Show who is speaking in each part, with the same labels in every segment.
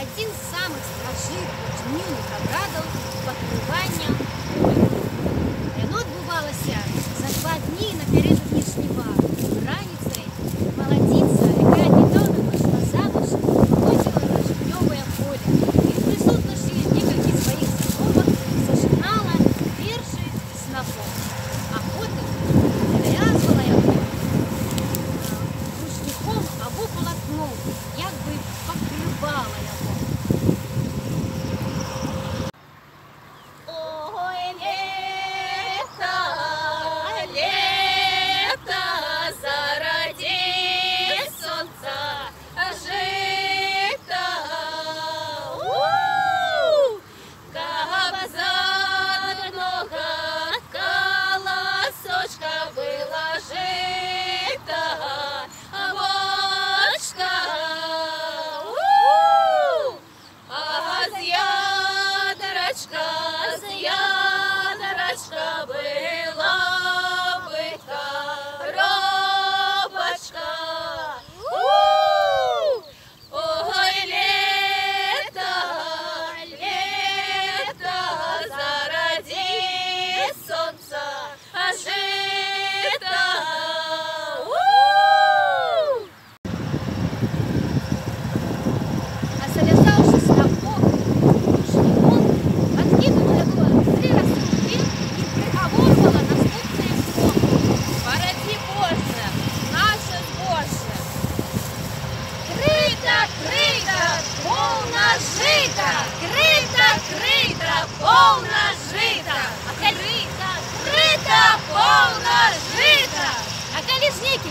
Speaker 1: один з самых старажытных жніўных абрадаў пакрывання поля. Яно адбывалася за 2 дні напярэдадні жніва. Раніцай маладзіца, якая нядаўна выйшла замуж, выходзіла на жнёвае поле і ў прысутнасці некалькіх сваіх знаёмых зажынала першы снапок, а потым перавязвала яго ручніком або палатном, як бы пакрывала яго.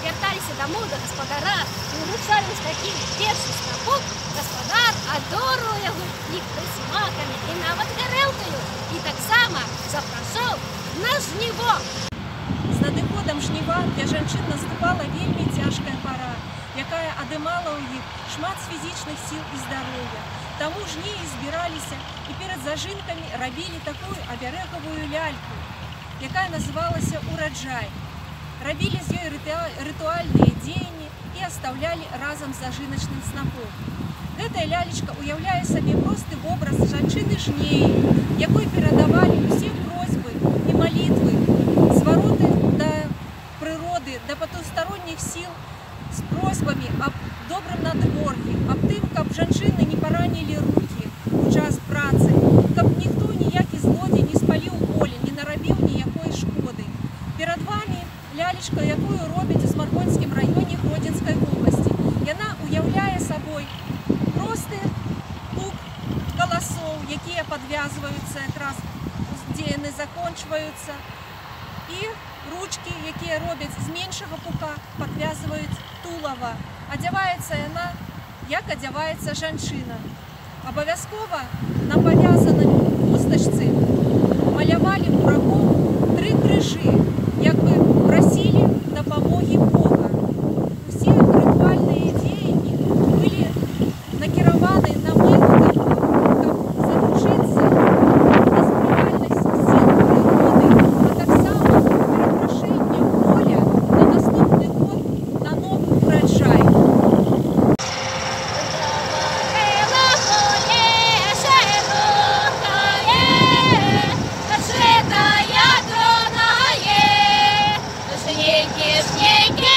Speaker 1: Вярталіся дамоў да гаспадара і ўручалі ось такі першы снапок, гаспадар адорваў яго іх прысмакамі і нават гарэлкаю і таксама запрашаў на жніво.
Speaker 2: З надыходам жніва для жанчын наступала вельмі цяжкая пара, якая адымала ў іх шмат фізічных сіл і здароўя. Таму жнеі збіраліся і перад зажынкамі рабілі такую абярэгавую ляльку, якая называлася ураджай. Рабілі з ёй рытуальныя дзеянні і аставлялі разам з зажыначным снапом. Гэтая лялечка уяўляе сабе просты вобраз жанчыны-жнеі, якой перадавалі ўсе просьбы і малітвы, звароты да прыроды, да патусторонніх сіл з просьбамі аб добрым надвор'і, аб тым, каб жанчыны не паранілі рукі ў час працы, каб ніхто ніякі злодзей не спаліў поле, не нарабіў ніякой шкоды. Перад вамі лялечка, якую робяць у Смаргонскім раёне Гродзенскай вобласці. Яна уяўляе сабой просты пук каласоў, якія падвязваюцца якраз, дзе яны закончваюцца, і ручкі, якія робяць з меншага пука, падвязваюць тулава. Адзяваецца яна, як адзяваецца жанчына. Абавязкова на павязанай хустачцы малявалі мураком 3 крыжы, як бы прасілі дапамогі Бога. Усе рытуальныя дзеянні былі накіраваны на мэту таго, каб заручыцца на спрыяльнасць сіл прыроды, а таксама перапрашэннем поля на наступны год на новы ураджай.
Speaker 1: Жнейки,